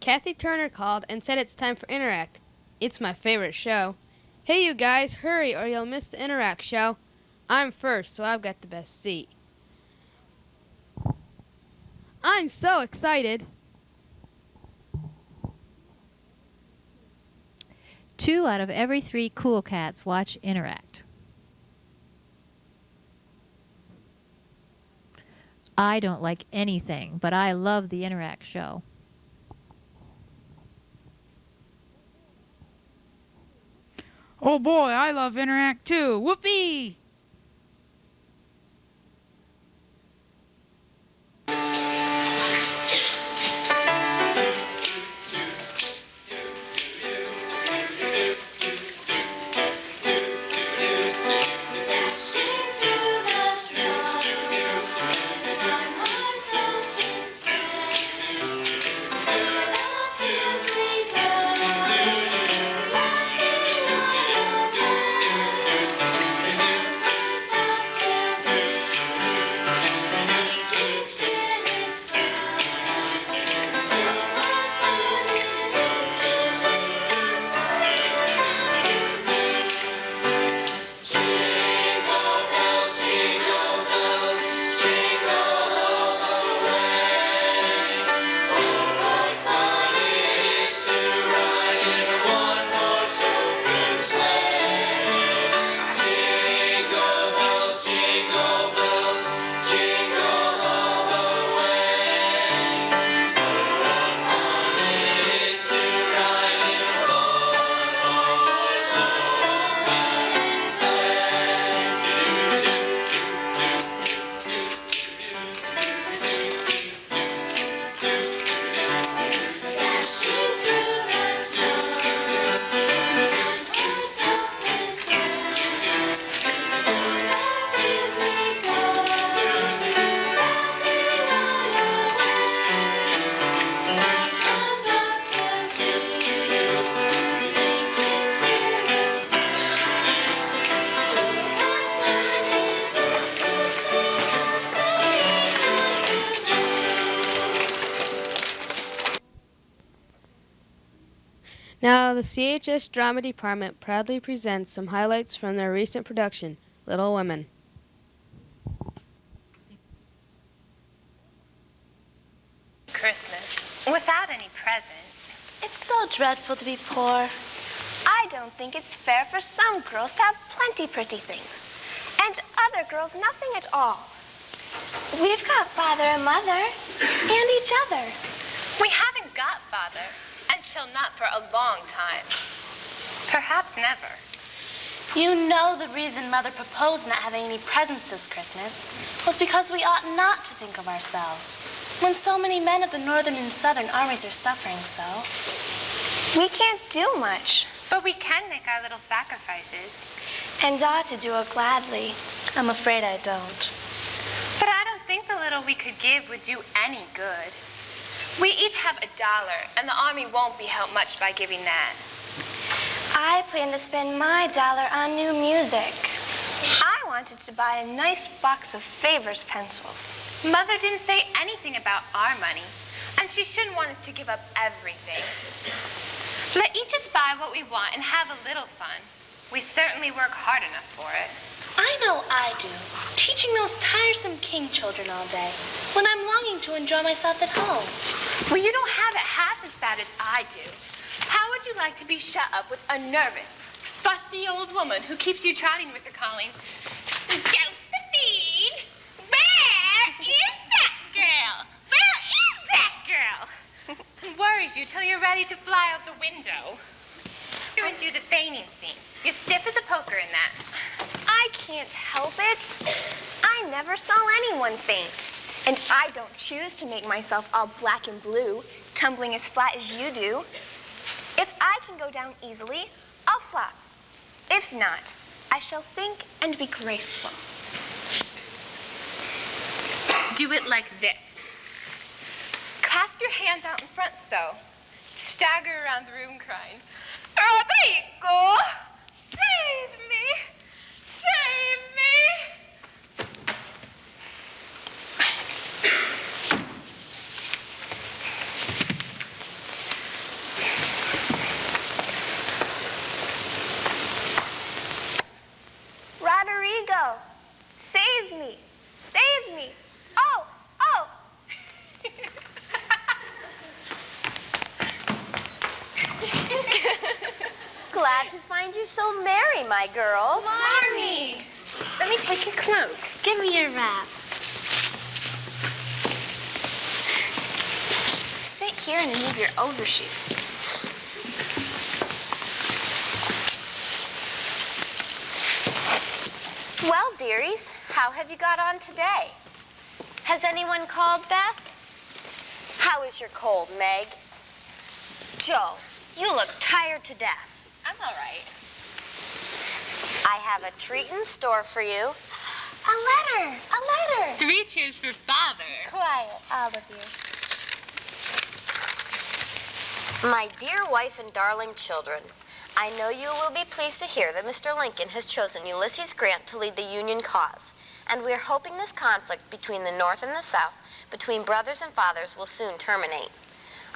Kathy Turner called and said it's time for Interact. It's my favorite show. Hey you guys, hurry or you'll miss the Interact show. I'm first, so I've got the best seat. I'm so excited. 2 out of every 3 cool cats watch Interact. I don't like anything, but I love the Interact show. Oh boy, I love Interact too. Whoopee! Now, the CHS Drama Department proudly presents some highlights from their recent production, Little Women. Christmas without any presents. It's so dreadful to be poor. I don't think it's fair for some girls to have plenty pretty things, and other girls nothing at all. We've got father and mother, and each other. We haven't got father, and shall not for a long time. Perhaps never. You know the reason Mother proposed not having any presents this Christmas was because we ought not to think of ourselves, when so many men of the Northern and Southern armies are suffering so. We can't do much. But we can make our little sacrifices. And ought to do it gladly. I'm afraid I don't. But I don't think the little we could give would do any good. We each have $1, and the army won't be helped much by giving that. I plan to spend my $1 on new music. I wanted to buy a nice box of Faber's pencils. Mother didn't say anything about our money, and she shouldn't want us to give up everything. Let each of us buy what we want and have a little fun. We certainly work hard enough for it. I know I do, teaching those tiresome king children all day, when I'm longing to enjoy myself at home. Well, you don't have it half as bad as I do. How would you like to be shut up with a nervous, fussy old woman who keeps you trotting with her calling, Josephine, where is that girl? Where is that girl? And worries you till you're ready to fly out the window. You and do the feigning scene. You're stiff as a poker in that. I can't help it. I never saw anyone faint. And I don't choose to make myself all black and blue, tumbling as flat as you do. If I can go down easily, I'll flop. If not, I shall sink and be graceful. Do it like this. Clasp your hands out in front so. Stagger around the room crying, Rodrigo, save me, save me. Save me! Oh! Oh! Glad to find you so merry, my girls. Mommy! Let me take your cloak. Give me your wrap. Sit here and remove your overshoes. Well, dearies, how have you got on today? Has anyone called Beth? How is your cold, Meg? Joe, you look tired to death. I'm all right. I have a treat in store for you. A letter! A letter! 3 cheers for Father. Quiet, all of you. My dear wife and darling children, I know you will be pleased to hear that Mr. Lincoln has chosen Ulysses Grant to lead the Union cause, and we are hoping this conflict between the North and the South, between brothers and fathers, will soon terminate.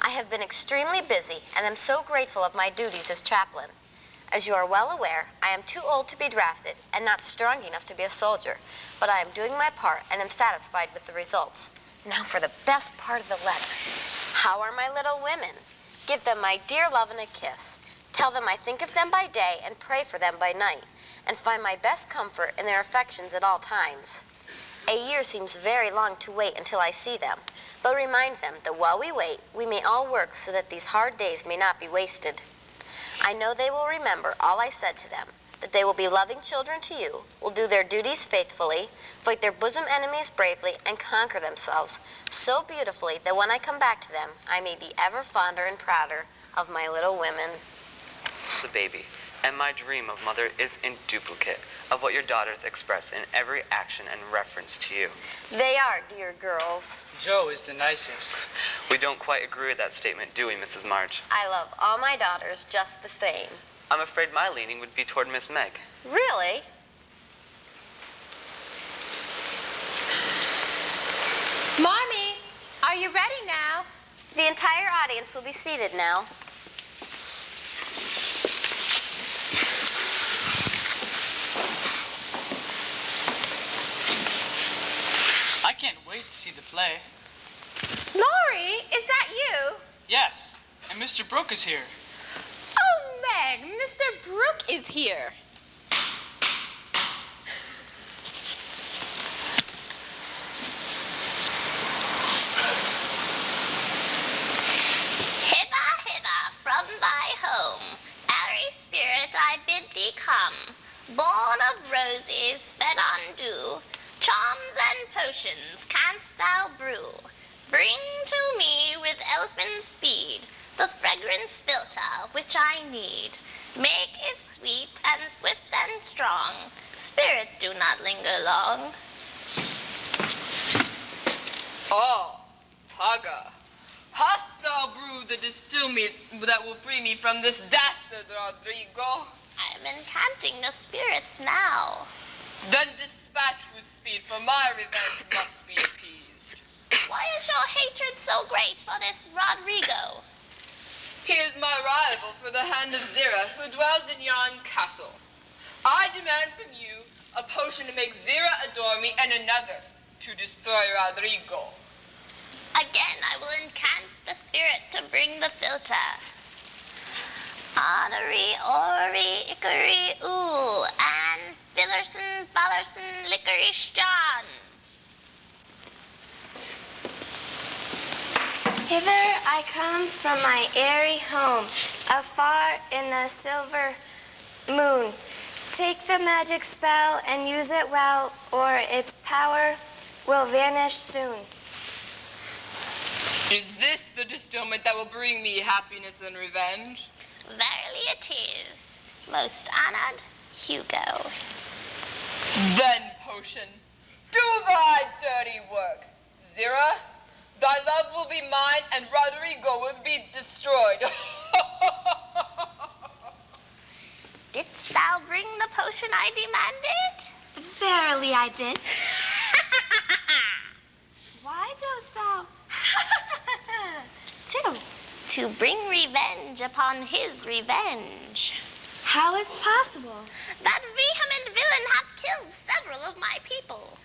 I have been extremely busy and am so grateful of my duties as chaplain. As you are well aware, I am too old to be drafted and not strong enough to be a soldier, but I am doing my part and am satisfied with the results. Now for the best part of the letter. How are my little women? Give them my dear love and a kiss. Tell them I think of them by day and pray for them by night, and find my best comfort in their affections at all times. A year seems very long to wait until I see them, but remind them that while we wait, we may all work so that these hard days may not be wasted. I know they will remember all I said to them, that they will be loving children to you, will do their duties faithfully, fight their bosom enemies bravely, and conquer themselves so beautifully that when I come back to them, I may be ever fonder and prouder of my little women. The baby, and my dream of mother is in duplicate of what your daughters express in every action and reference to you. They are dear girls. Joe is the nicest. We don't quite agree with that statement, do we, Mrs. March? I love all my daughters just the same. I'm afraid my leaning would be toward Miss Meg. Really? Mommy, are you ready now? The entire audience will be seated now. I can't wait to see the play. Lori, is that you? Yes, and Mr. Brooke is here. Oh, Meg, Mr. Brooke is here. Hither, hither, from thy home, airy spirit, I bid thee come. Born of roses, fed on dew, charms and potions canst thou brew. Bring to me with elfin speed the fragrance philter which I need. Make is sweet and swift and strong. Spirit, do not linger long. Oh, Paga, hast thou brewed the distill meat that will free me from this dastard, Rodrigo? I am encanting the spirits now. Then dispatch with speed, for my revenge must be appeased. Why is your hatred so great for this Rodrigo? He is my rival for the hand of Zira, who dwells in yon castle. I demand from you a potion to make Zira adore me, and another to destroy Rodrigo. Again, I will encant the spirit to bring the filter. Honorary, ori, ickery, ooh, and Fillerson, Fallerson, licorice John. Hither I come from my airy home, afar in the silver moon. Take the magic spell and use it well, or its power will vanish soon. Is this the distillment that will bring me happiness and revenge? Verily it is, most honored Hugo. Then, potion, do thy dirty work. Zira, thy love will be mine, and Rodrigo will be destroyed. Didst thou bring the potion I demanded? Verily I did. Why dost thou? To bring revenge upon his revenge. How is possible? That vehement villain hath killed several of my people.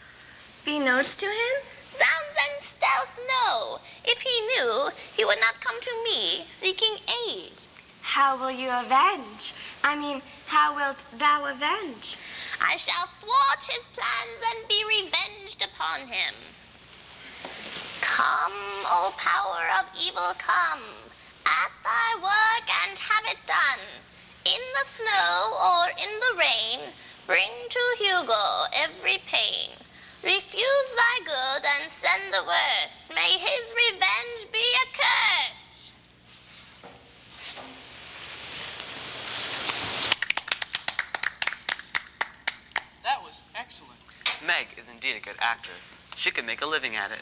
Be notes to him? Sounds and stealth, no. If he knew, he would not come to me, seeking aid. How will you avenge? How wilt thou avenge? I shall thwart his plans and be revenged upon him. Come, O power of evil, come, at thy work and have it done. In the snow or in the rain, bring to Hugo every pain. Refuse thy good and send the worst. May his revenge be accursed. That was excellent. Meg is indeed a good actress. She could make a living at it.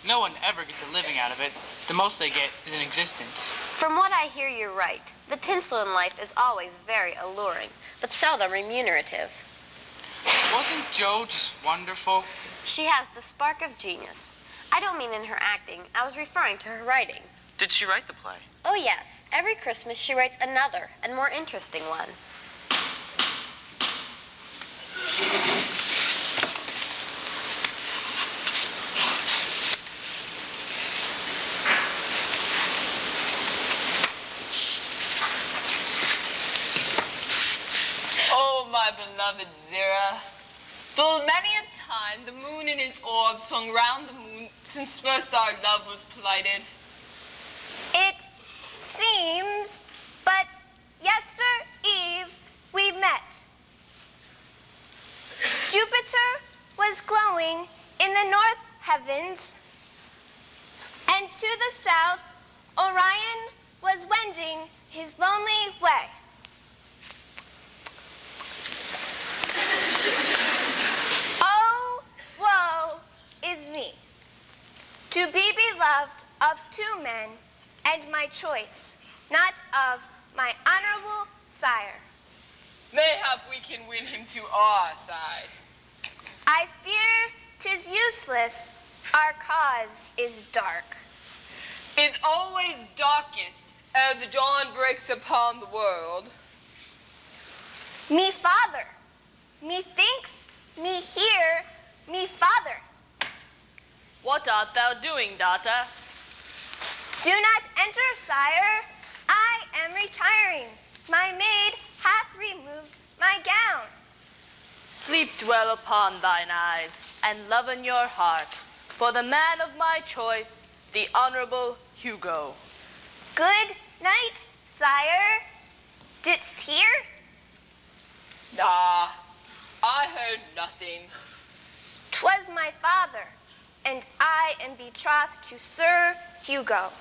No one ever gets a living out of it. The most they get is an existence. From what I hear, you're right. The tinsel in life is always very alluring, but seldom remunerative. Wasn't Jo just wonderful? She has the spark of genius. I don't mean in her acting. I was referring to her writing. Did she write the play? Oh, yes. Every Christmas she writes another and more interesting one. Oh, my beloved Zira. Full many a time the moon in its orb swung round the moon since first our love was plighted. It seems, but yester eve we met. Jupiter was glowing in the north heavens, and to the south Orion was wending his lonely way. Oh, woe is me, to be beloved of two men, and my choice, not of my honorable sire. Mayhap we can win him to our side. I fear 'tis useless, our cause is dark. It's always darkest ere the dawn breaks upon the world. Me father, methinks, me hear, me father. What art thou doing, daughter? Do not enter, sire. I am retiring. My maid hath removed my gown. Sleep dwell upon thine eyes, and love in your heart, for the man of my choice, the Honorable Hugo. Good night, sire. Didst hear? Nah, I heard nothing. 'Twas my father, and I am betrothed to Sir Hugo.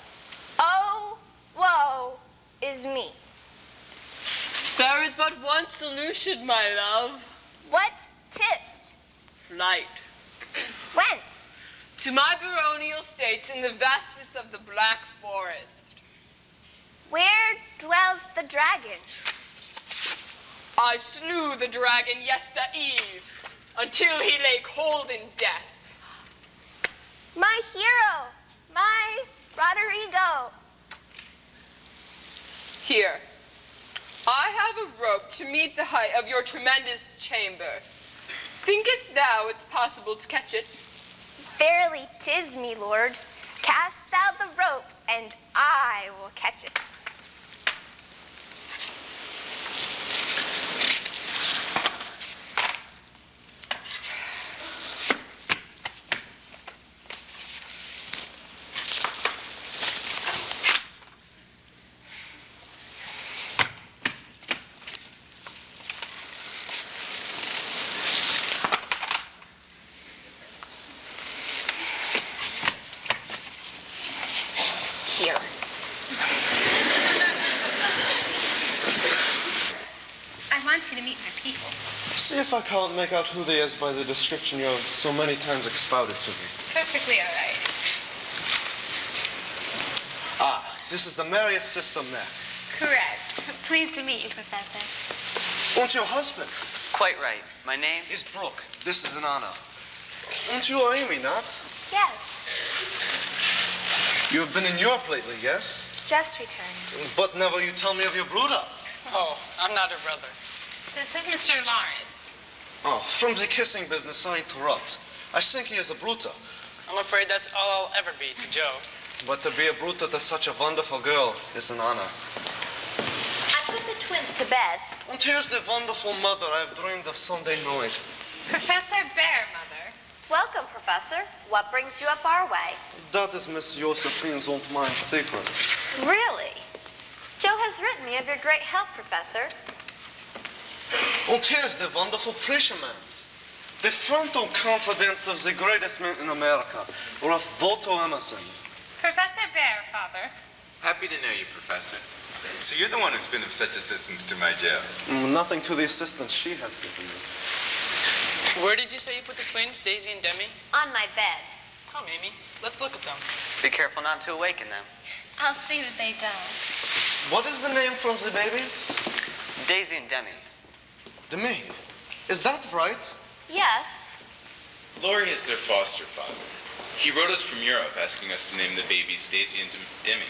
Oh, woe is me. There is but one solution, my love. What tist? Flight. Whence? To my baronial states in the vastness of the Black Forest. Where dwells the dragon? I slew the dragon yester eve, until he lay cold in death. My hero, my Roderigo. Here, I have a rope to meet the height of your tremendous chamber. Thinkest thou it's possible to catch it? Verily 'tis me, lord. Cast thou the rope, and I will catch it. Here. I want you to meet my people. See if I can't make out who they is by the description you have so many times expounded to me. Perfectly all right. Ah, this is the merriest sister Mac. Correct. Pleased to meet you, Professor. And your husband? Quite right. My name Is Brooke. This is an honor. And you are Amy, not? Yes, You have been in Europe lately, yes? just returned. But never you tell me of your brother. Oh, I'm not her brother. This is Mr. Lawrence. Oh, from the kissing business, I interrupt. I think he is a brute. I'm afraid that's all I'll ever be to Joe. But to be a brute to such a wonderful girl is an honor. I put the twins to bed. And here's the wonderful mother I have dreamed of someday knowing. Professor Bear, Mother. Welcome, Professor. What brings you up our way? That is Miss Josephine's old mind secrets. Really? Joe has written me of your great help, Professor. And here's the wonderful Tricia man. The frontal confidence of the greatest man in America, Ralph Waldo Emerson. Professor Bear, Father. Happy to know you, Professor. So you're the one who's been of such assistance to my jail. Nothing to the assistance she has given me. Where did you say you put the twins, Daisy and Demi? On my bed. Come, Amy. Let's look at them. Be careful not to awaken them. I'll see that they don't. What is the name from the babies? Daisy and Demi. Demi. Is that right? Yes. Laurie is their foster father. He wrote us from Europe asking us to name the babies Daisy and Demi.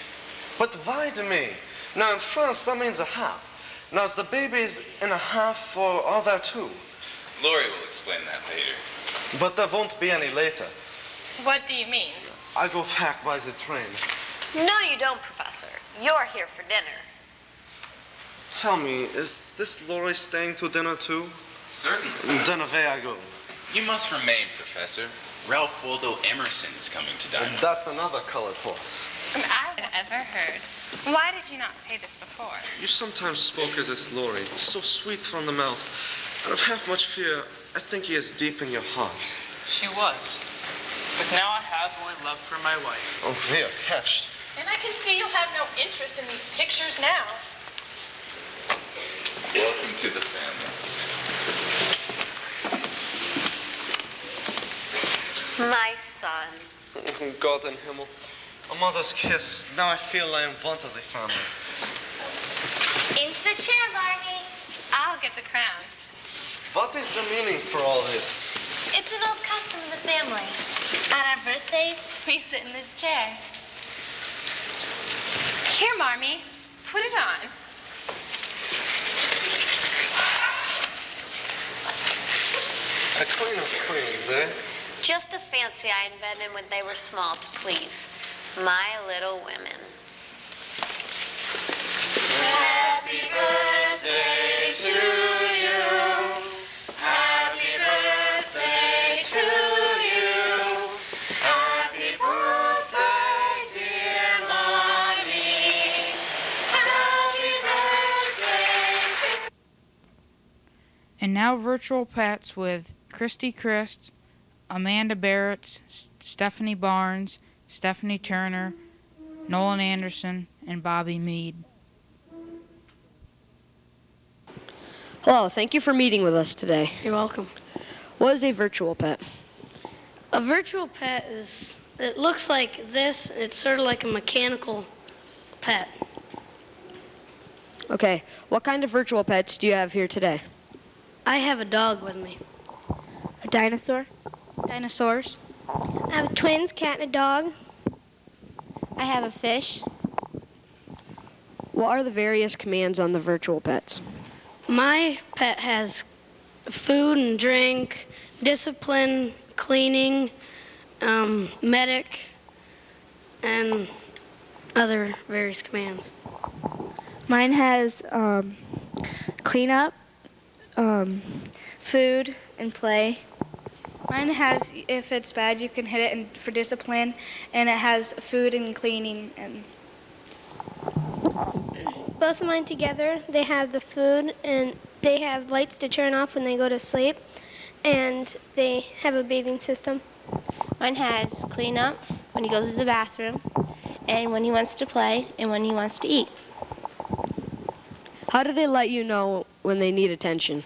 But why Demi? Now in France that means a half. Now is the babies in a half or are there two? Laurie will explain that later. But there won't be any later. What do you mean? I go back by the train. No, you don't, Professor. You're here for dinner. Tell me, is this Laurie staying to dinner too? Certainly. Then away I go. You must remain, Professor. Ralph Waldo Emerson is coming to dine. And that's another colored horse. I've ever heard. Why did you not say this before? You sometimes spoke as this Laurie, so sweet from the mouth. Out of half much fear, I think he is deep in your heart. She was. But now I have only love for my wife. Oh, we are catched. And I can see you have no interest in these pictures now. Welcome to the family. My son. God in Himmel. A mother's kiss. Now I feel I am one of the family. Into the chair, Barney. I'll get the crown. What is the meaning for all this? It's an old custom of the family. On our birthdays, we sit in this chair. Here, Marmee, put it on. A queen of queens, eh? Just a fancy I invented when they were small to please my little women. Happy birthday to you. Happy birthday to you. Happy birthday, dear Mommy. Happy birthday to And now virtual pets with Christi, Amanda Barats, Stephany Barnes, Stephanie Turner, Nolan Anderson, and Bobby Mead. Hello, thank you for meeting with us today. You're welcome. What is a virtual pet? A virtual pet is, it looks like this. It's sort of like a mechanical pet. Okay, what kind of virtual pets do you have here today? I have a dog with me. A dinosaur? Dinosaurs. I have twins, cat and a dog. I have a fish. What are the various commands on the virtual pets? My pet has food and drink, discipline, cleaning, medic, and other various commands. Mine has clean up, food, and play. Mine has, if it's bad, you can hit it for discipline, and it has food and cleaning. And both of mine together, they have the food, and they have lights to turn off when they go to sleep, and they have a bathing system. Mine has clean up when he goes to the bathroom, and when he wants to play, and when he wants to eat. How do they let you know when they need attention?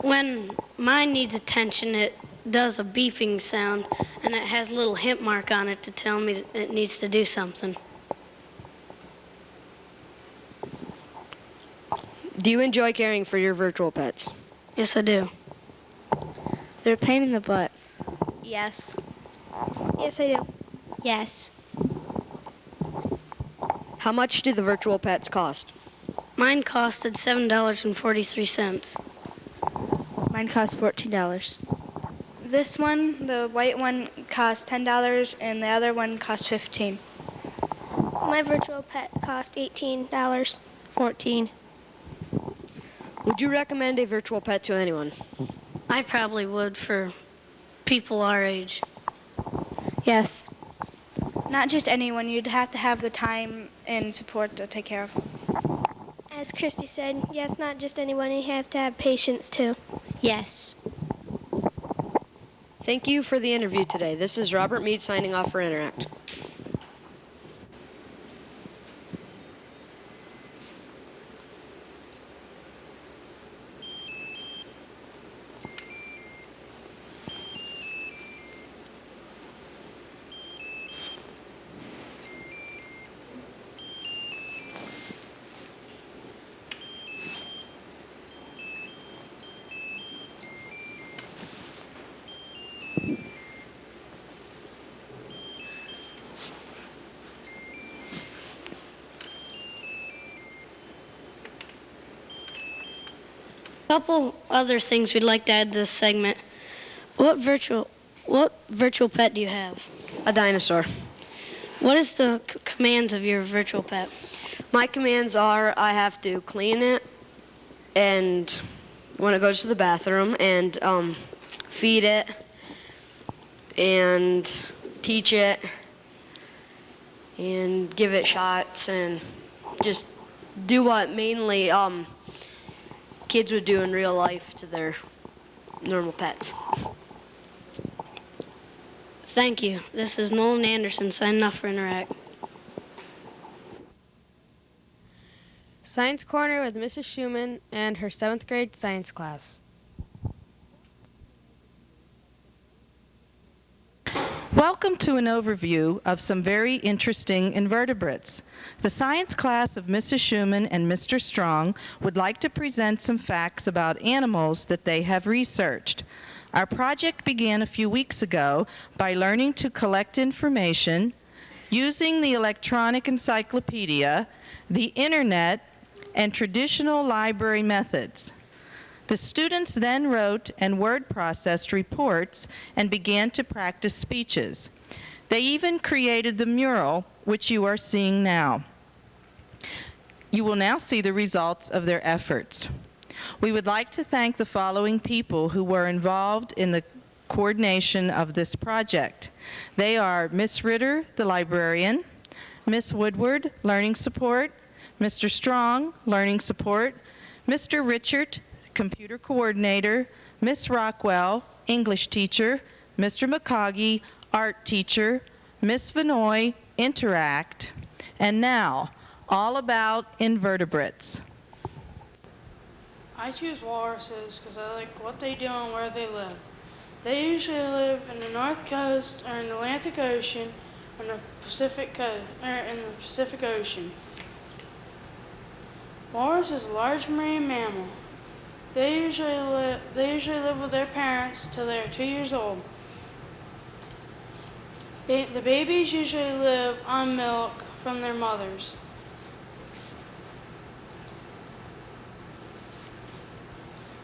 When mine needs attention, it does a beeping sound, and it has a little hint mark on it to tell me that it needs to do something. Do you enjoy caring for your virtual pets? Yes, I do. They're a pain in the butt. Yes. Yes, I do. Yes. How much do the virtual pets cost? Mine costed $7.43. Mine cost $14. This one, the white one, costs $10, and the other one costs $15. My virtual pet cost $18. $14. Would you recommend a virtual pet to anyone? I probably would for people our age. Yes. Not just anyone. You'd have to have the time and support to take care of them. As Christi said, yes, not just anyone. You have to have patience too. Yes. Thank you for the interview today. This is Robert Mead signing off for Interact. Couple other things we'd like to add to this segment. What virtual pet do you have? A dinosaur. What is the commands of your virtual pet? My commands are I have to clean it, and when it goes to the bathroom, and feed it, and teach it, and give it shots, and just do what mainly kids would do in real life to their normal pets. Thank you. This is Nolan Anderson signing off for Interact. Science Corner with Mrs. Shuman and her 7th grade science class. Welcome to an overview of some very interesting invertebrates. The science class of Mrs. Shuman and Mr. Strong would like to present some facts about animals that they have researched. Our project began a few weeks ago by learning to collect information using the electronic encyclopedia, the internet, and traditional library methods. The students then wrote and word processed reports and began to practice speeches. They even created the mural, which you are seeing now. You will now see the results of their efforts. We would like to thank the following people who were involved in the coordination of this project. They are Miss Ritter, the librarian, Miss Woodward, Learning Support, Mr. Strong, Learning Support, Mr. Richard, Computer Coordinator, Miss Rockwell, English Teacher, Mr. McCoggy, Art Teacher, Miss Vanoy, Interact. And now, all about invertebrates. I choose walruses because I like what they do and where they live. They usually live in the North Coast or in the Atlantic Ocean or in the Pacific Ocean. Walrus is a large marine mammal. They usually live with their parents till they are 2 years old. The babies usually live on milk from their mothers.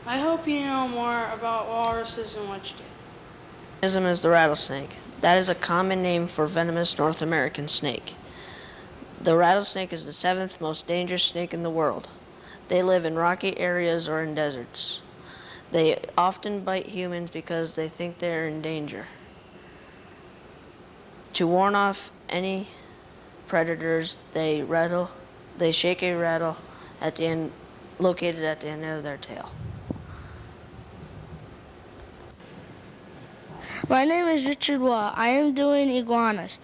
I hope you know more about walruses and what you do. Venomous is the rattlesnake. That is a common name for venomous North American snake. The rattlesnake is the 7th most dangerous snake in the world. They live in rocky areas or in deserts. They often bite humans because they think they are in danger. To warn off any predators, they shake a rattle located at the end of their tail. My name is Richard Waugh. I am doing iguanas.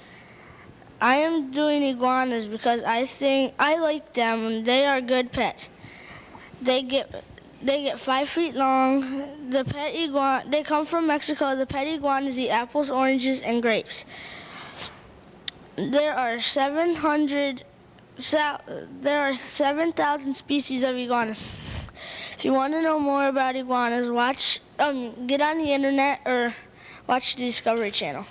I am doing iguanas because I think I like them and they are good pets. They get 5 feet long. They come from Mexico. The pet iguanas eat apples, oranges, and grapes. There are 7,000 species of iguanas. If you want to know more about iguanas, get on the internet or watch the Discovery Channel.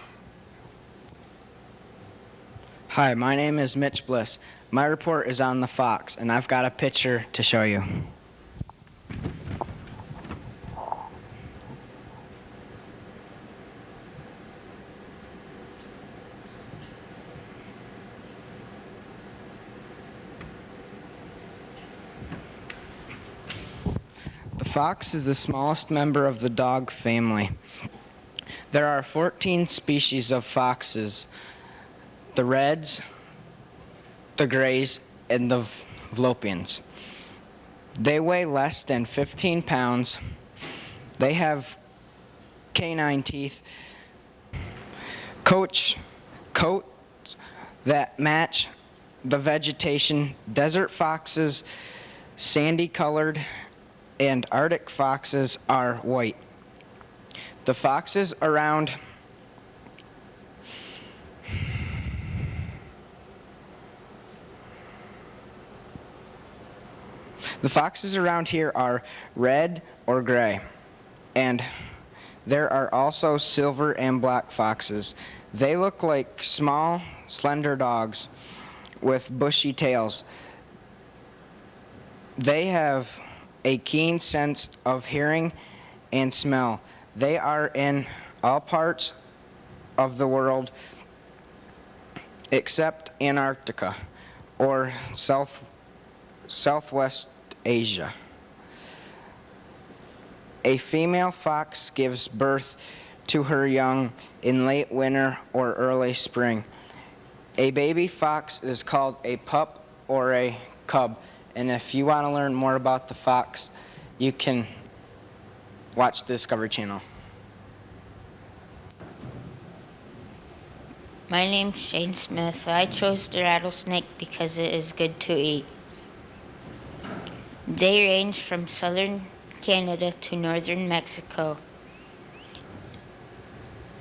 Hi, my name is Mitch Bliss. My report is on the fox, and I've got a picture to show you. fox is the smallest member of the dog family. There are 14 species of foxes: the reds, the grays, and the Vlopians. They weigh less than 15 pounds. They have canine teeth, coats that match the vegetation. Desert foxes, sandy colored, and Arctic foxes are white. The foxes around here are red or gray, and there are also silver and black foxes. They look like small, slender dogs with bushy tails. They have a keen sense of hearing and smell. They are in all parts of the world except Antarctica or Southwest Asia. A female fox gives birth to her young in late winter or early spring. A baby fox is called a pup or a cub. And if you want to learn more about the fox, you can watch the Discovery Channel. My name's Shane Smith. I chose the rattlesnake because it is good to eat. They range from southern Canada to northern Mexico.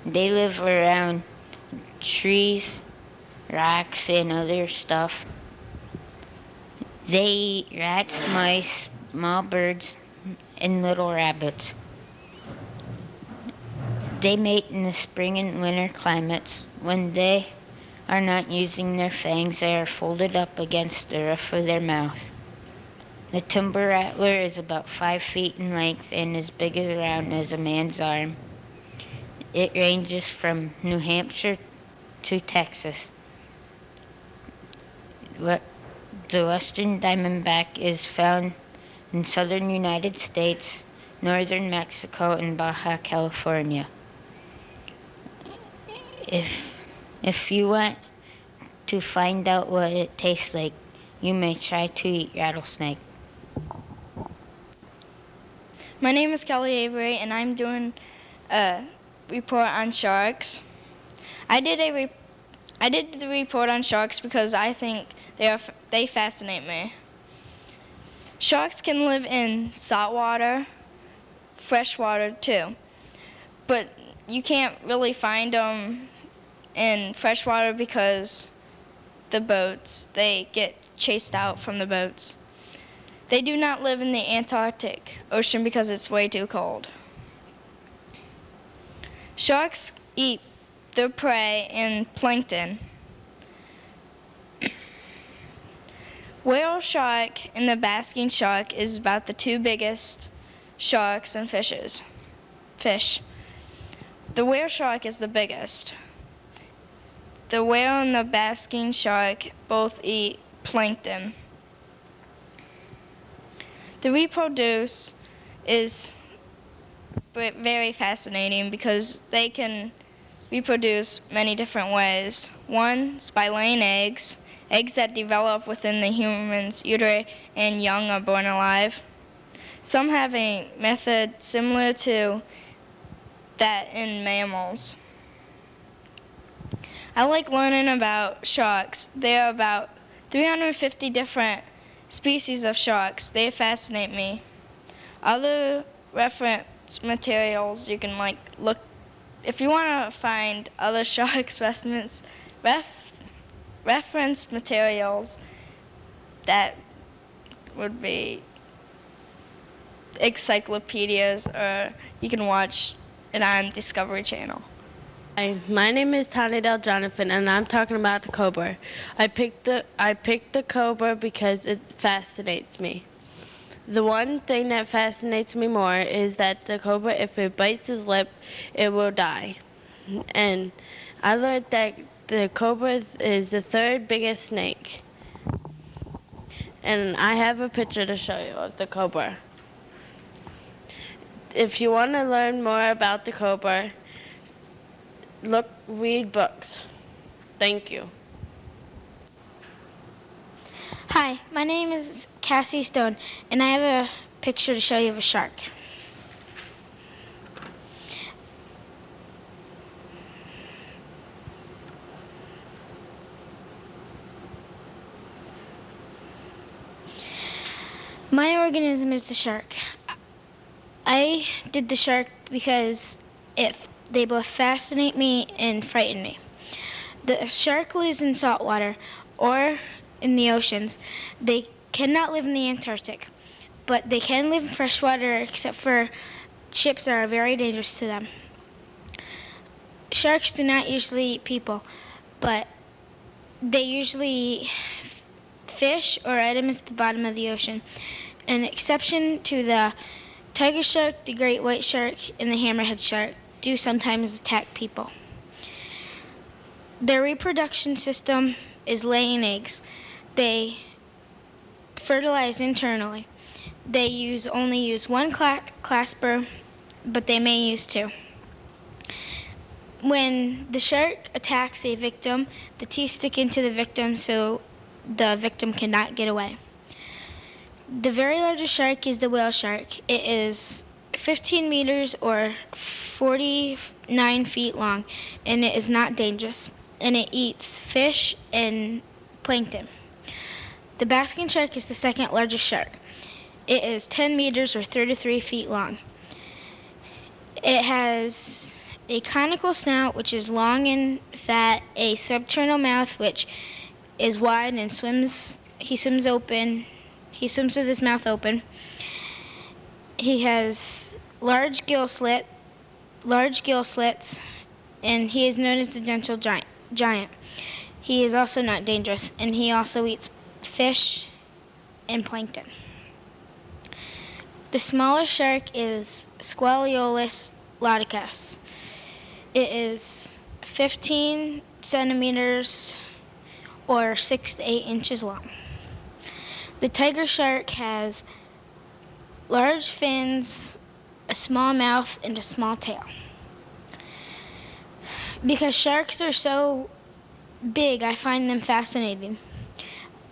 They live around trees, rocks, and other stuff. They eat rats, mice, small birds, and little rabbits. They mate in the spring and winter climates. When they are not using their fangs, they are folded up against the roof of their mouth. The timber rattler is about 5 feet in length and as big around as a man's arm. It ranges from New Hampshire to Texas. The western diamondback is found in southern United States, northern Mexico, and Baja California. If you want to find out what it tastes like, you may try to eat rattlesnake. My name is Kelly Avery, and I'm doing a report on sharks. I did the report on sharks because I think they fascinate me. Sharks can live in salt water, fresh water too, but you can't really find them in fresh water because they get chased out from the boats. They do not live in the Antarctic Ocean because it's way too cold. Sharks eat their prey in plankton. Whale shark and the basking shark is about the two biggest sharks and fish. The whale shark is the biggest. The whale and the basking shark both eat plankton. The reproduce is very fascinating because they can reproduce many different ways. One is by laying eggs that develop within the human's uterus and young are born alive. Some have a method similar to that in mammals. I like learning about sharks. There are about 350 different species of sharks. They fascinate me. Other reference materials you can look. If you want to find other sharks reference materials, that would be encyclopedias, or you can watch it on Discovery Channel. Hi, my name is Tanidel Jonathan, and I'm talking about the cobra. I picked the cobra because it fascinates me. The one thing that fascinates me more is that the cobra, if it bites his lip, it will die. And I learned that the cobra is the third biggest snake. And I have a picture to show you of the cobra. If you want to learn more about the cobra, read books. Thank you. Hi, my name is Cassie Stone, and I have a picture to show you of a shark. My organism is the shark. I did the shark because they both fascinate me and frighten me. The shark lives in salt water or in the oceans. They cannot live in the Antarctic, but they can live in fresh water except for ships that are very dangerous to them. Sharks do not usually eat people, but they usually eat fish or items at the bottom of the ocean. An exception to the tiger shark, the great white shark, and the hammerhead shark do sometimes attack people. Their reproduction system is laying eggs. They fertilize internally. They only use one clasper, but they may use two. When the shark attacks a victim, the teeth stick into the victim so the victim cannot get away. The very largest shark is the whale shark. It is 15 meters or 49 feet long, and it is not dangerous, and it eats fish and plankton. The Bastion shark is the second largest shark. It is 10 meters or 33 feet long. It has a conical snout, which is long and fat, a subterranean mouth, which is wide and he swims with his mouth open. He has large gill slits, and he is known as the gentle giant. He is also not dangerous, and he also eats fish and plankton. The smallest shark is Squaliolus laudicus. It is 15 centimeters or 6 to 8 inches long. The tiger shark has large fins, a small mouth, and a small tail. Because sharks are so big, I find them fascinating.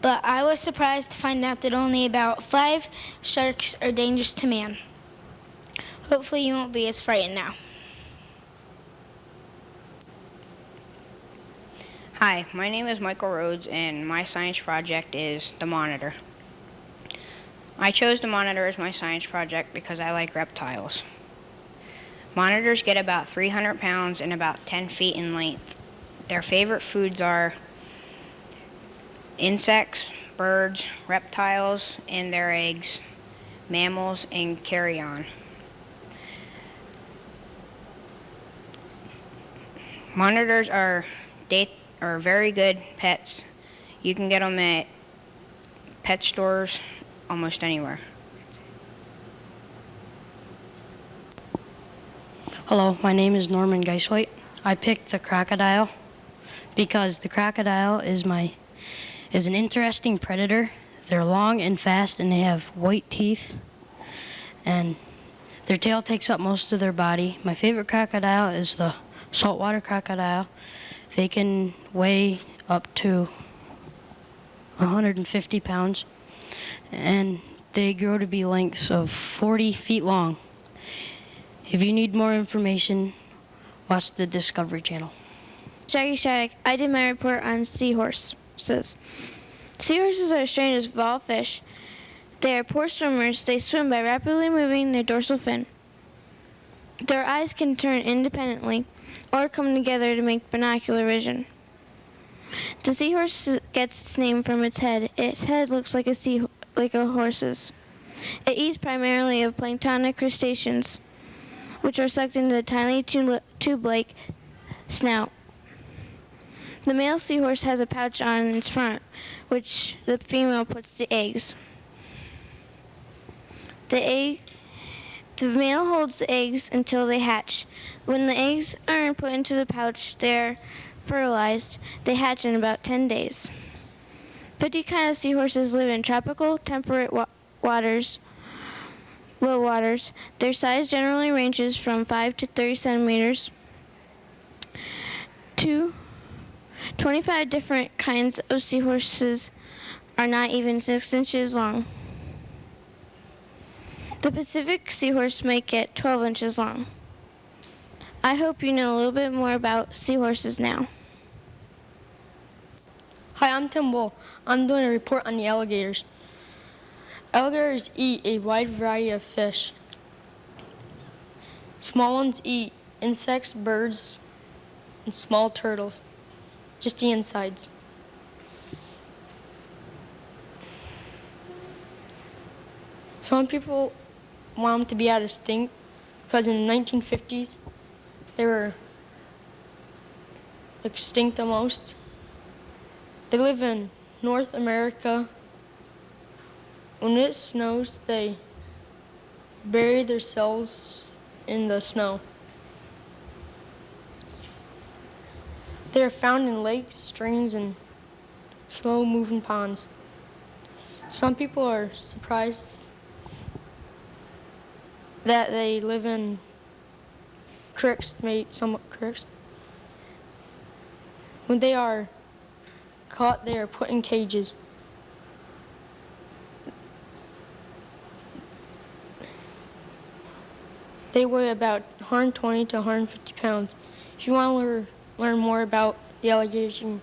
But I was surprised to find out that only about 5 sharks are dangerous to man. Hopefully you won't be as frightened now. Hi, my name is Michael Rhodes, and my science project is the monitor. I chose the monitor as my science project because I like reptiles. Monitors get about 300 pounds and about 10 feet in length. Their favorite foods are insects, birds, reptiles and their eggs, mammals, and carrion. Monitors are very good pets. You can get them at pet stores almost anywhere. Hello, my name is Norman Geiswhite. I picked the crocodile because the crocodile is an interesting predator. They're long and fast, and they have white teeth, and their tail takes up most of their body. My favorite crocodile is the saltwater crocodile. They can weigh up to 150 pounds, and they grow to be lengths of 40 feet long. If you need more information, watch the Discovery Channel. Shaggy Shag, I did my report on seahorses. Seahorses are strangers of all fish. They are poor swimmers. They swim by rapidly moving their dorsal fin. Their eyes can turn independently or come together to make binocular vision. The seahorse gets its name from its head. Its head looks like a horse's. It eats primarily of planktonic crustaceans, which are sucked into the tiny tube-like snout. The male seahorse has a pouch on its front, which the female puts the eggs. The male holds the eggs until they hatch. When the eggs are put into the pouch, they are fertilized. They hatch in about 10 days. 50 kinds of seahorses live in tropical temperate waters. low waters. Their size generally ranges from 5 to 30 centimeters to 25 different kinds of seahorses are not even 6 inches long. The Pacific seahorse might get 12 inches long. I hope you know a little bit more about seahorses now. Hi, I'm Tim Bull. I'm doing a report on the alligators. Alligators eat a wide variety of fish. Small ones eat insects, birds, and small turtles. Just the insides. Some people want them to be out of extinct because in the 1950s they were extinct almost. They live in North America. When it snows, they bury themselves in the snow. They are found in lakes, streams, and slow-moving ponds. Some people are surprised that they live in creeks, made somewhat creeks. When they are caught, they are put in cages. They weigh about 120 to 150 pounds. If you want to learn more about the alligators, you can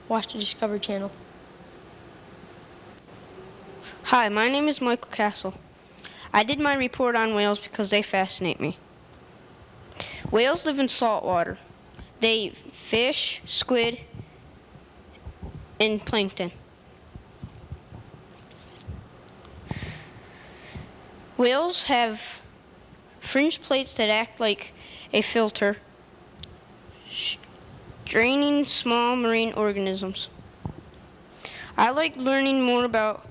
watch the Discovery Channel. Hi, my name is Michael Castle. I did my report on whales because they fascinate me. Whales live in salt water. They eat fish, squid, and plankton. Whales have fringe plates that act like a filter, draining small marine organisms. I like learning more about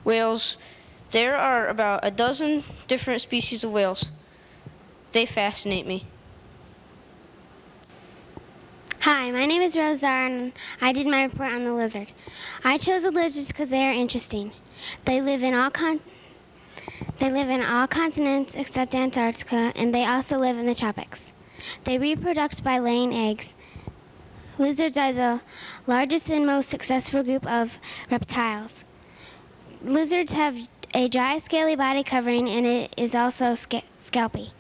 whales. There are about a dozen different species of whales. They fascinate me. Hi, my name is Rose Zara, and I did my report on the lizard. I chose the lizards because they are interesting. They live in all continents except Antarctica, and they also live in the tropics. They reproduce by laying eggs. Lizards are the largest and most successful group of reptiles. Lizards have a dry, scaly body covering, and it is also scalpy.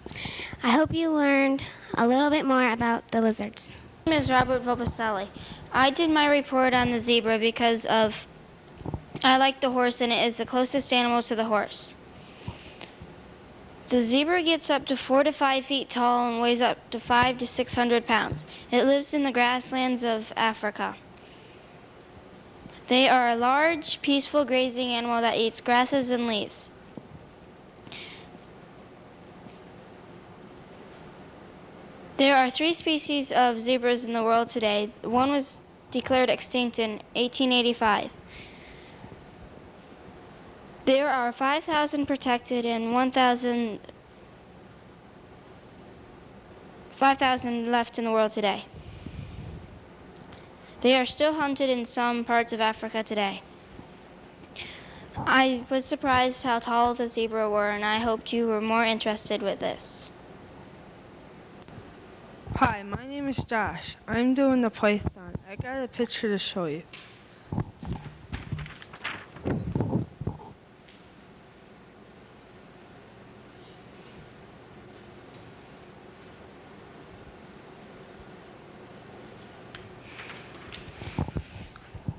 I hope you learned a little bit more about the lizards. My name is Robert Vopaselli. I did my report on the zebra because I like the horse, and it is the closest animal to the horse. The zebra gets up to 4 to 5 feet tall and weighs up to 500 to 600 pounds. It lives in the grasslands of Africa. They are a large, peaceful grazing animal that eats grasses and leaves. There are 3 species of zebras in the world today. One was declared extinct in 1885. There are 5,000 protected and 5,000 left in the world today. They are still hunted in some parts of Africa today. I was surprised how tall the zebra were, and I hoped you were more interested with this. Hi, my name is Josh. I'm doing the python. I got a picture to show you.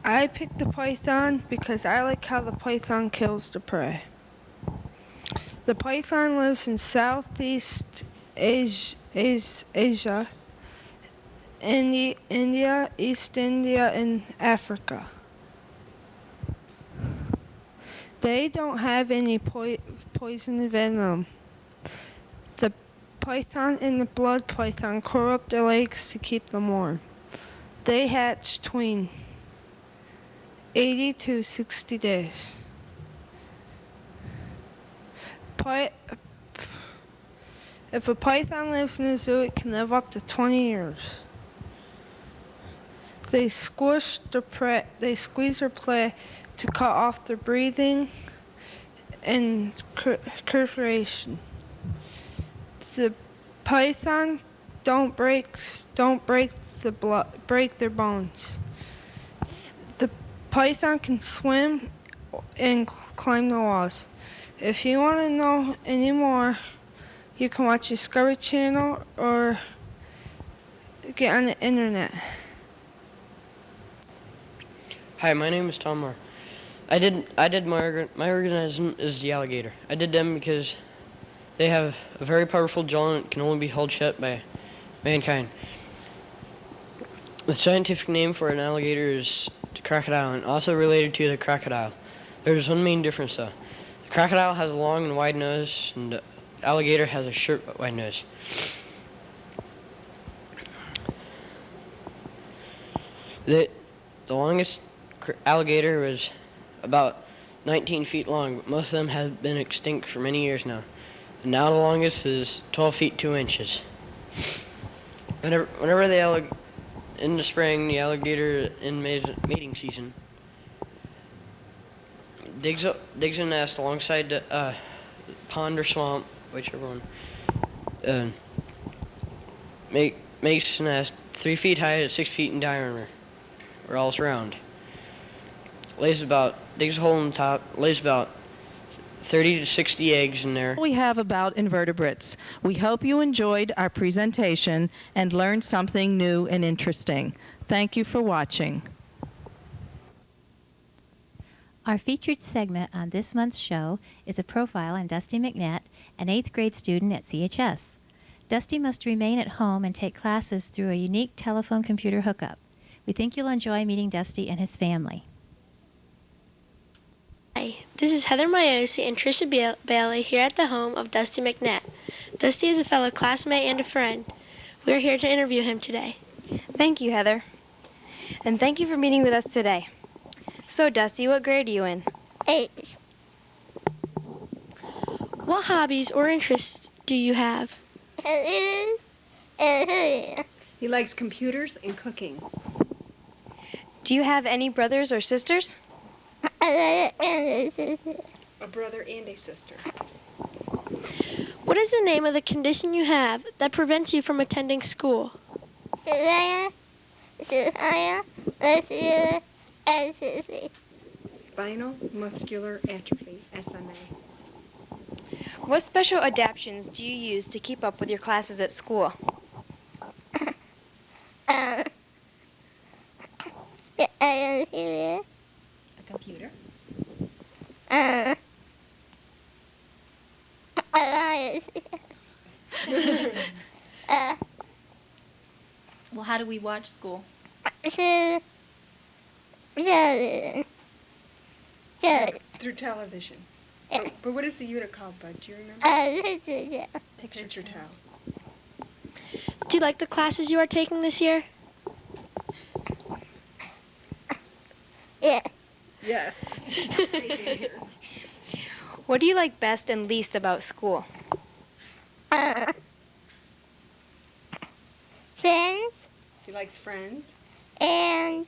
I picked the python because I like how the python kills the prey. The python lives in Southeast Asia, India, East India, and Africa. They don't have any poison venom. The python and the blood python curl up their legs to keep them warm. They hatch between 80 to 60 days. If a python lives in a zoo, it can live up to 20 years. They squeeze their prey to cut off their breathing and curvation. The python don't break their bones. The python can swim and climb the walls. If you want to know any more, you can watch Discovery Channel or get on the internet. Hi, my name is Tom Moore. My organism is the alligator. I did them because they have a very powerful jaw and can only be held shut by mankind. The scientific name for an alligator is the crocodile, and also related to the crocodile. There's one main difference though. The crocodile has a long and wide nose, and the alligator has a short but wide nose. The longest alligator was about 19 feet long, but most of them have been extinct for many years now. And now the longest is 12 feet 2 inches. Whenever in the spring, the alligator in mating season digs a nest alongside the pond or swamp, whichever one. Makes a nest 3 feet high and 6 feet in diameter, or all around. Digs a hole in the top, lays about 30 to 60 eggs in there. We have about invertebrates. We hope you enjoyed our presentation and learned something new and interesting. Thank you for watching. Our featured segment on this month's show is a profile on Dusty McNett, an 8th grade student at CHS. Dusty must remain at home and take classes through a unique telephone computer hookup. We think you'll enjoy meeting Dusty and his family. Hi, this is Heather Miosi and Tricia Bailey here at the home of Dusty McNett. Dusty is a fellow classmate and a friend. We are here to interview him today. Thank you, Heather. And thank you for meeting with us today. So, Dusty, what grade are you in? 8. What hobbies or interests do you have? He likes computers and cooking. Do you have any brothers or sisters? A brother and a sister. What is the name of the condition you have that prevents you from attending school? Spinal muscular atrophy, SMA. What special adaptations do you use to keep up with your classes at school? A computer. Well, how do we watch school? Through television. But what is the unit called, Bud? Do you remember? Picture towel. Do you like the classes you are taking this year? Yes. What do you like best and least about school? Friends. He likes friends. And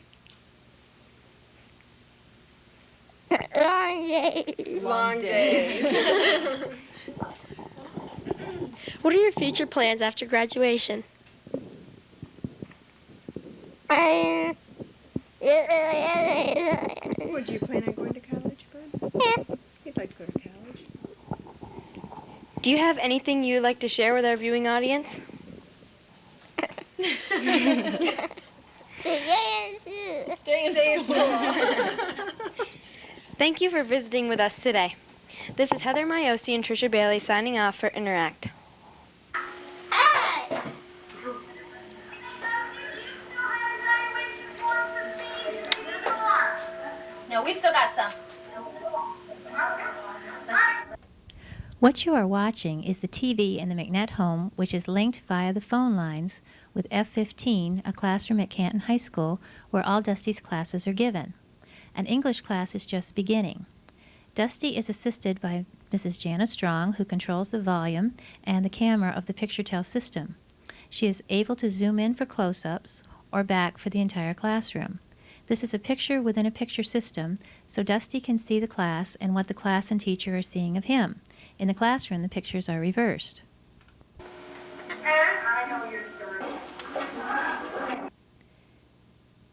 long days. Long days. What are your future plans after graduation? Would you plan on going to college, Bud? Yeah. He'd like to go to college. Do you have anything you'd like to share with our viewing audience? Stay in school. Thank you for visiting with us today. This is Heather Miosi and Tricia Bailey signing off for Interact. No, we've still got some. What you are watching is the TV in the McNett home, which is linked via the phone lines with F15, a classroom at Canton High School where all Dusty's classes are given. An English class is just beginning. Dusty is assisted by Mrs. Jana Strong, who controls the volume and the camera of the PictureTel system. She is able to zoom in for close-ups or back for the entire classroom. This is a picture within a picture system, so Dusty can see the class and what the class and teacher are seeing of him. In the classroom, the pictures are reversed. I know your story.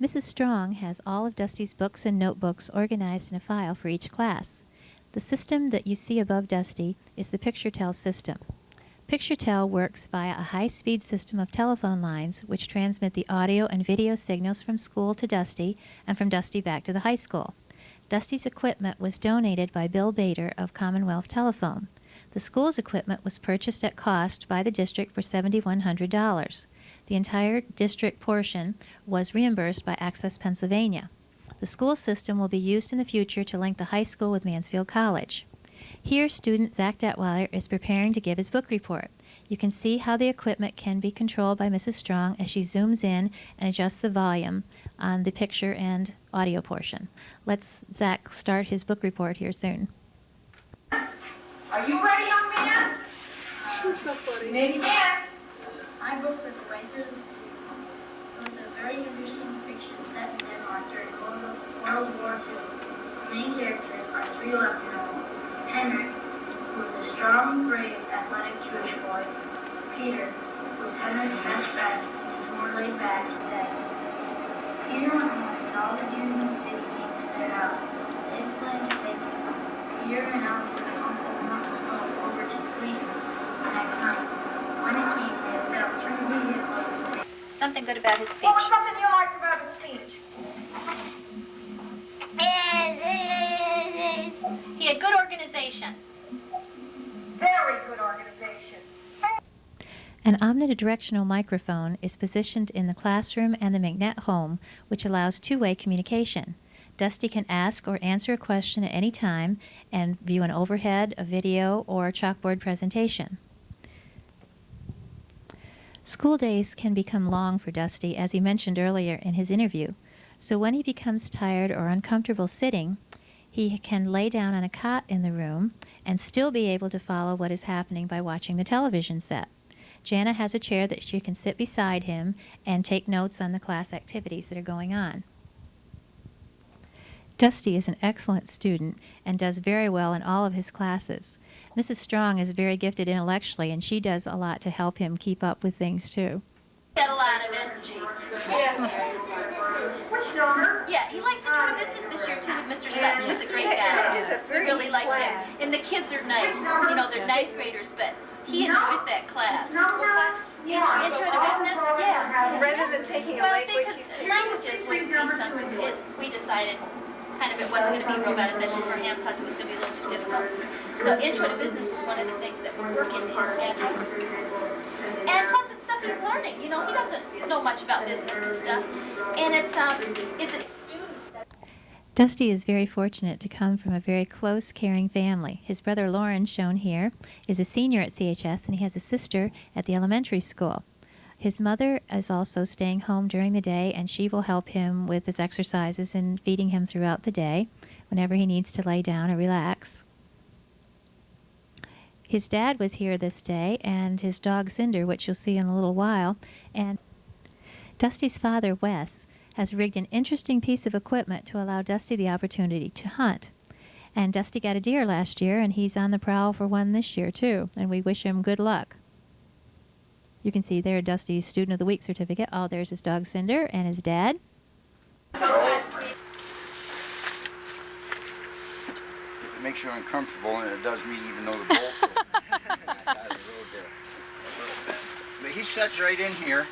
Mrs. Strong has all of Dusty's books and notebooks organized in a file for each class. The system that you see above Dusty is the PictureTel system. PictureTel works via a high-speed system of telephone lines which transmit the audio and video signals from school to Dusty and from Dusty back to the high school. Dusty's equipment was donated by Bill Bader of Commonwealth Telephone. The school's equipment was purchased at cost by the district for $7,100. The entire district portion was reimbursed by Access Pennsylvania. The school system will be used in the future to link the high school with Mansfield College. Here, student Zach Detweiler is preparing to give his book report. You can see how the equipment can be controlled by Mrs. Strong as she zooms in and adjusts the volume on the picture and audio portion. Let's Zach start his book report here soon. Are you ready, young man? She's so funny. Maybe can. My book was a writer's It was a very interesting fiction set in Denmark during World War II. The main characters are 3 11-year-olds. Henrik, who is a strong, brave, athletic Jewish boy. Peter, who is Henrik's best friend and is more laid back and dead. Peter went home and all the Jews in the city came to their house. They planned to take Peter and Alice's uncle home over to Sweden the next night. When it came, they had set up 3 vehicles to take. Something good about his speech. What was something you liked about his speech? He had good organization. Very good organization. An omnidirectional microphone is positioned in the classroom and the McNett home, which allows two-way communication. Dusty can ask or answer a question at any time and view an overhead, a video, or a chalkboard presentation. School days can become long for Dusty, as he mentioned earlier in his interview. So when he becomes tired or uncomfortable sitting, he can lay down on a cot in the room and still be able to follow what is happening by watching the television set. Jana has a chair that she can sit beside him and take notes on the class activities that are going on. Dusty is an excellent student and does very well in all of his classes. Mrs. Strong is very gifted intellectually, and she does a lot to help him keep up with things, too. He had a lot of energy. Which number? Yeah, he likes to try business this year, too, with Mr. Sutton. He's a great guy. We really like him. And the kids are nice. You know, they're 9th graders, but he enjoys that class. Intro to business? Yeah. Rather than taking a languages would be something that we decided kind of it wasn't going to be real beneficial for him, plus it was going to be a little too difficult. So intro to business was one of the things that would work into his schedule. And plus it's stuff he's learning. You know, he doesn't know much about business and stuff. And it's an students that... Dusty is very fortunate to come from a very close, caring family. His brother Lauren, shown here, is a senior at CHS, and he has a sister at the elementary school. His mother is also staying home during the day, and she will help him with his exercises and feeding him throughout the day whenever he needs to lay down or relax. His dad was here this day, and his dog Cinder, which you'll see in a little while, and Dusty's father, Wes, has rigged an interesting piece of equipment to allow Dusty the opportunity to hunt. And Dusty got a deer last year, and he's on the prowl for one this year, too, and we wish him good luck. You can see there Dusty's Student of the Week certificate. Oh, there's his dog Cinder and his dad. If it makes you uncomfortable, and it does me even though the bolt is. But he sits right in here.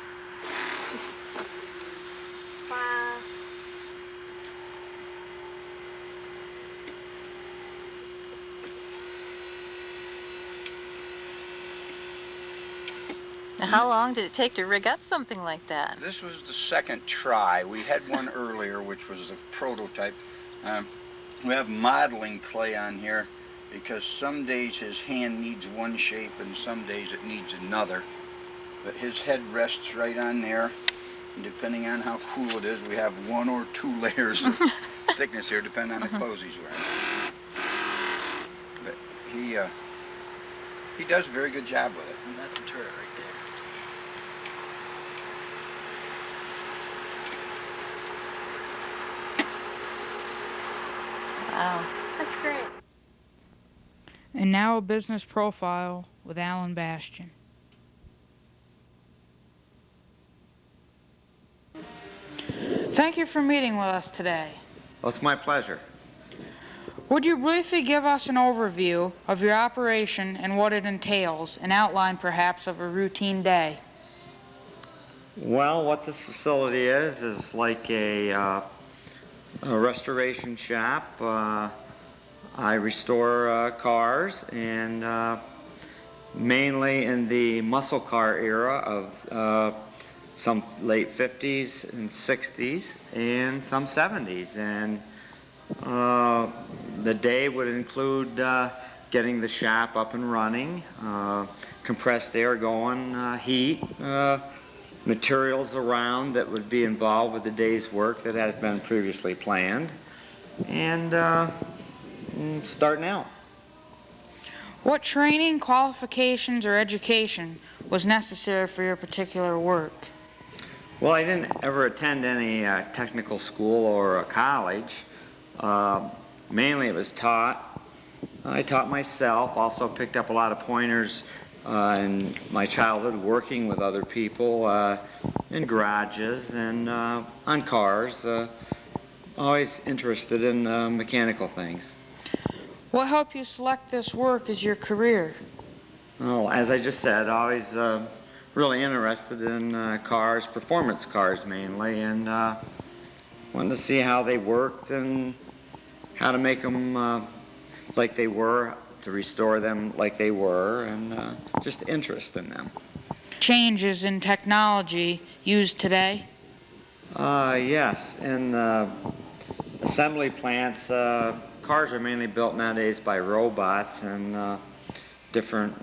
Now, how long did it take to rig up something like that? This was the second try. We had one earlier, which was the prototype. We have modeling clay on here because some days his hand needs one shape and some days it needs another. But his head rests right on there. And depending on how cool it is, we have 1 or 2 layers of thickness here, depending on the clothes he's wearing. But he does a very good job with it. And that's a turret right there. Wow. That's great. And now a business profile with Alan Bastion. Thank you for meeting with us today. Well, it's my pleasure. Would you briefly give us an overview of your operation and what it entails, an outline perhaps of a routine day? Well, what this facility is like a restoration shop. I restore cars, and mainly in the muscle car era of some late 50s and 60s and some 70s. And the day would include getting the shop up and running, compressed air going, heat, materials around that would be involved with the day's work that has been previously planned, and starting out. What training, qualifications, or education was necessary for your particular work? Well, I didn't ever attend any technical school or a college. Mainly it was taught. I taught myself, also picked up a lot of pointers in my childhood working with other people in garages and on cars. Always interested in mechanical things. What helped you select this work as your career? Well, as I just said, always really interested in cars, performance cars mainly, and wanted to see how they worked and how to make them like they were, to restore them like they were, and just interest in them. Changes in technology used today? Yes, in assembly plants, cars are mainly built nowadays by robots and different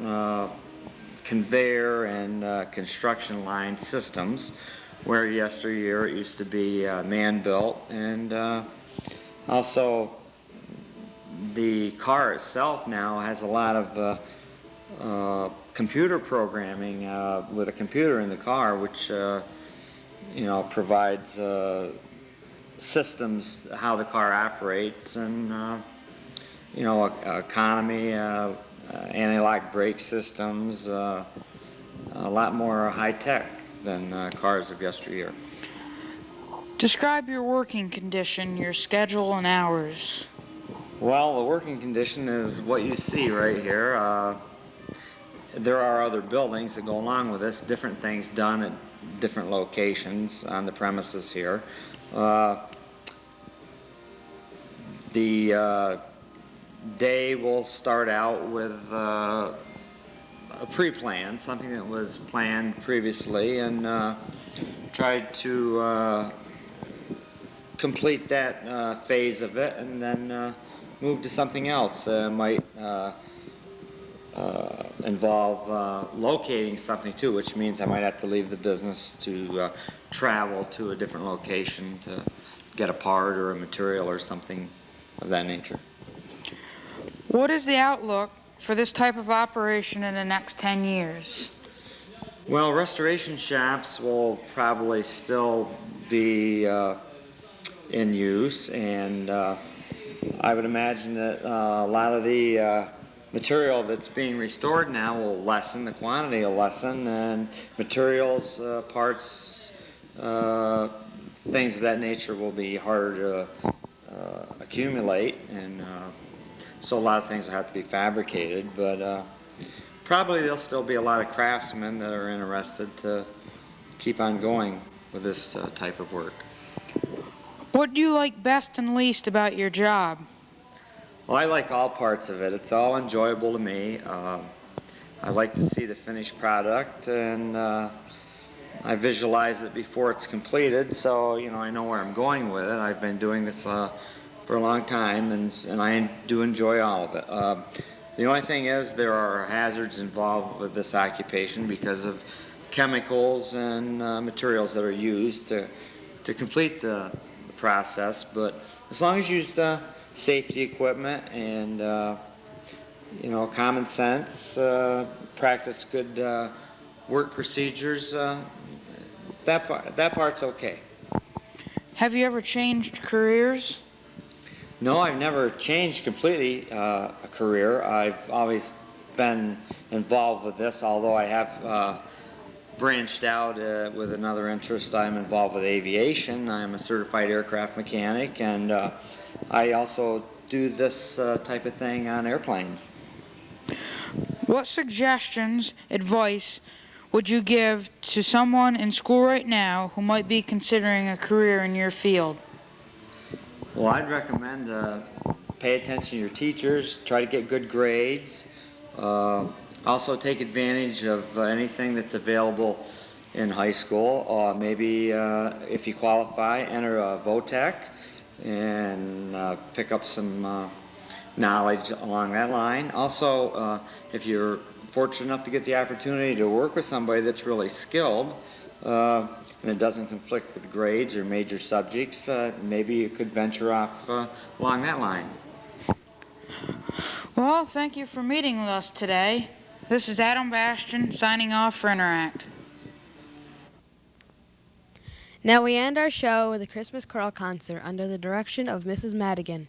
conveyor and construction line systems, where yesteryear it used to be man-built, and also the car itself now has a lot of computer programming with a computer in the car, which provides systems how the car operates, and economy, anti-lock brake systems, a lot more high-tech than cars of yesteryear. Describe your working condition, your schedule and hours. Well, the working condition is what you see right here. There are other buildings that go along with this, different things done at different locations on the premises here. The day will start out with a pre-plan, something that was planned previously, and tried to complete that phase of it, and then move to something else. Might involve locating something too, which means I might have to leave the business to travel to a different location to get a part or a material or something of that nature. What is the outlook for this type of operation in the next 10 years? Well, restoration shops will probably still be in use, and I would imagine that a lot of the material that's being restored now will lessen, the quantity will lessen, and materials, parts, things of that nature will be harder to accumulate, and so a lot of things will have to be fabricated, but probably there'll still be a lot of craftsmen that are interested to keep on going with this type of work. What do you like best and least about your job? Well, I like all parts of it. It's all enjoyable to me. I like to see the finished product, and I visualize it before it's completed, so I know where I'm going with it. I've been doing this for a long time, and I do enjoy all of it. The only thing is there are hazards involved with this occupation because of chemicals and materials that are used to complete the process, but as long as you use the safety equipment and common sense, practice good work procedures, that part's okay. Have you ever changed careers? No, I've never changed completely a career. I've always been involved with this, although I have branched out with another interest. I'm involved with aviation. I'm a certified aircraft mechanic, and I also do this type of thing on airplanes. What suggestions, advice would you give to someone in school right now who might be considering a career in your field? Well, I'd recommend pay attention to your teachers, try to get good grades, also take advantage of anything that's available in high school. Maybe if you qualify, enter a VOTEC and pick up some knowledge along that line. Also, if you're fortunate enough to get the opportunity to work with somebody that's really skilled, and it doesn't conflict with grades or major subjects, maybe you could venture off along that line. Well, thank you for meeting with us today. This is Adam Bastion signing off for Interact. Now we end our show with a Christmas choral concert under the direction of Mrs. Madigan.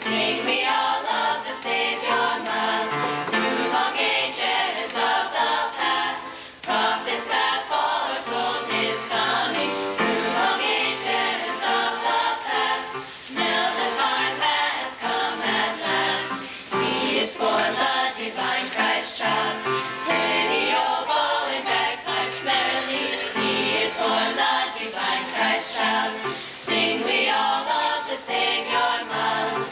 Sing we all love the Savior mild, through long ages of the past. Prophets have foretold his coming, through long ages of the past. Now the time has come at last. He is born, the divine Christ child. Say the oboe and bagpipes merrily. He is born, the divine Christ child. Sing we all love the Savior mild.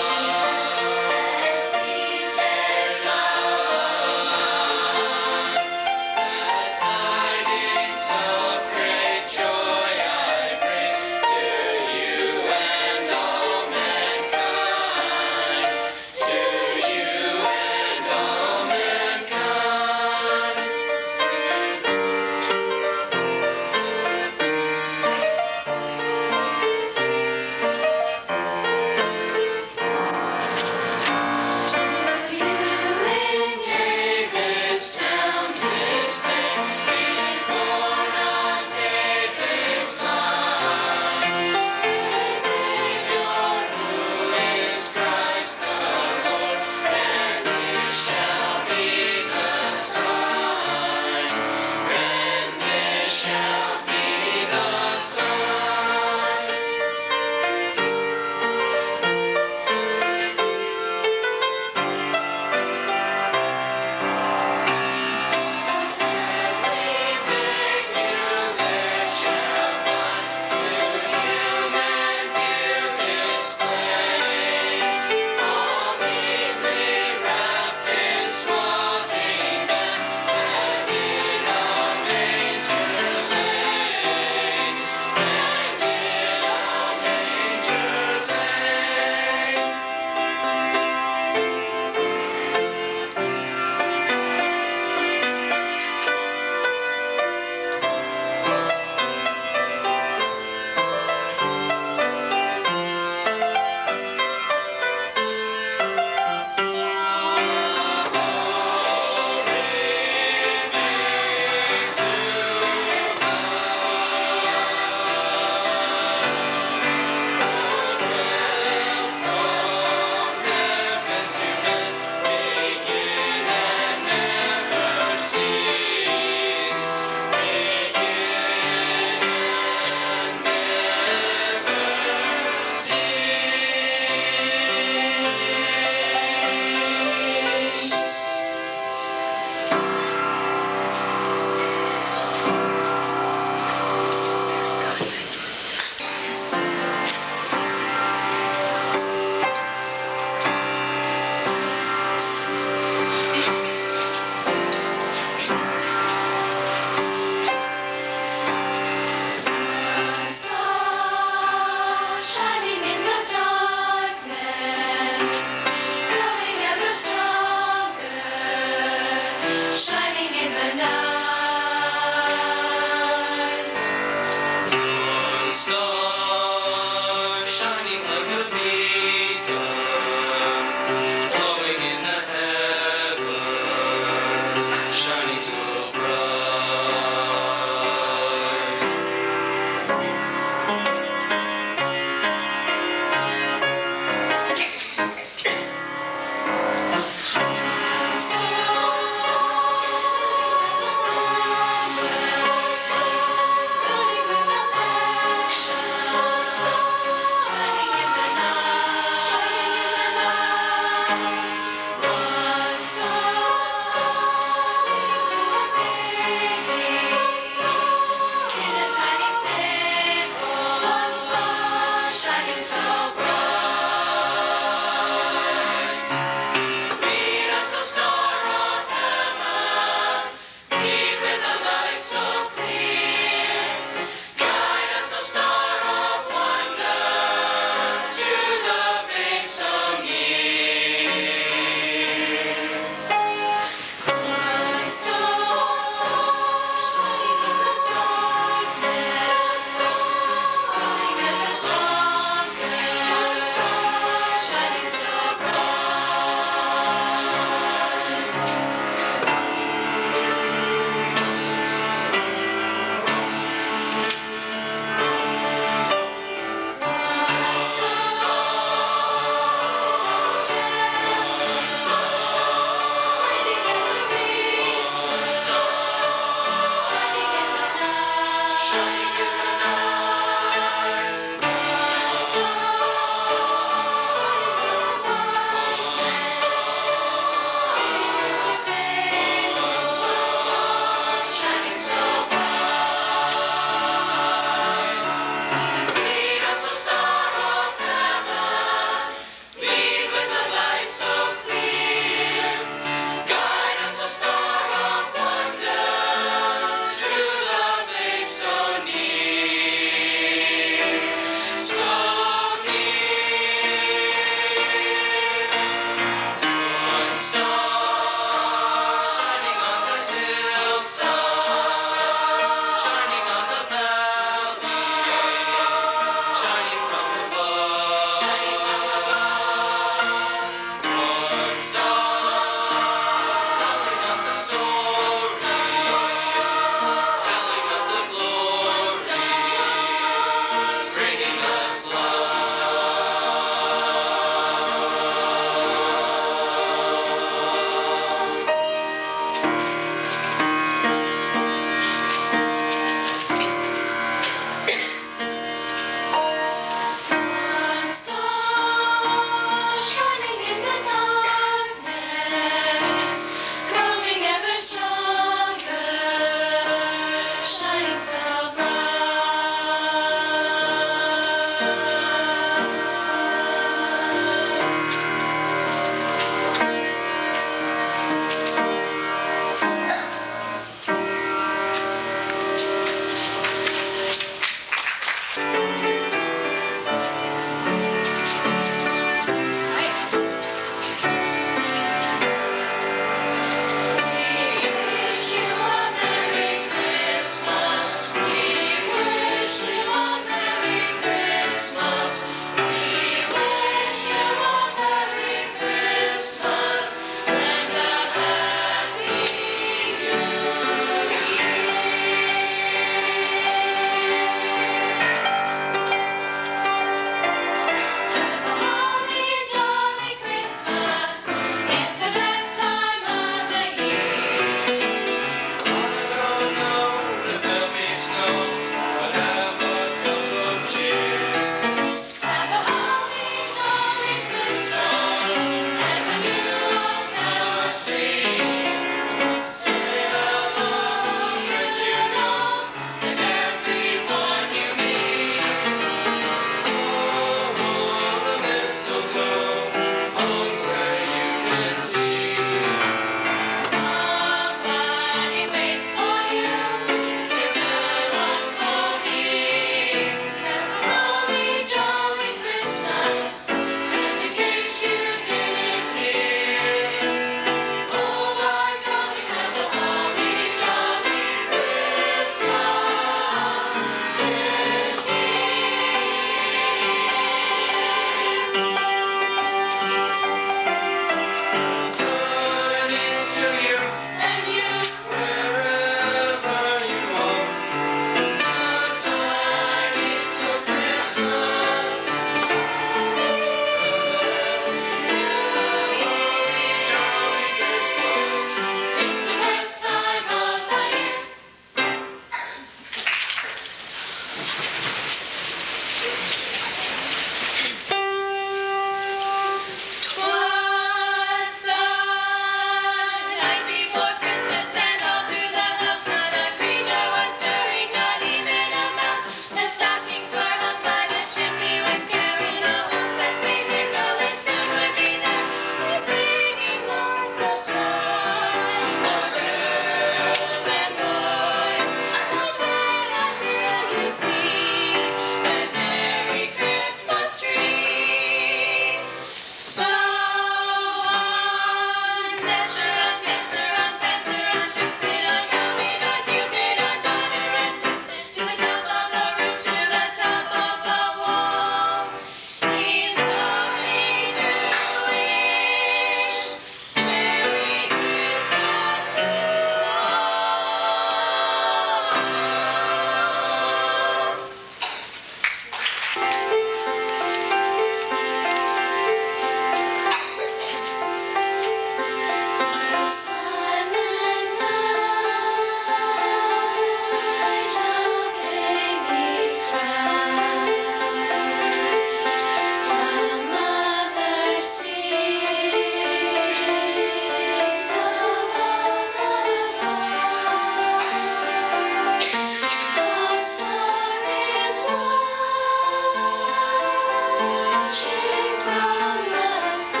from the sky.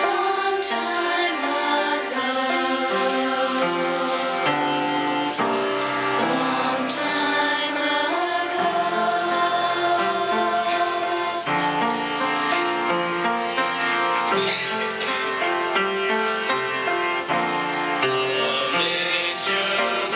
Long time ago. Long time ago. Nature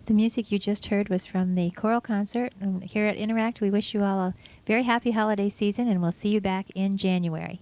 The music you just heard was from the Choral Concert. And here at Interact, we wish you all a very happy holiday season, and we'll see you back in January.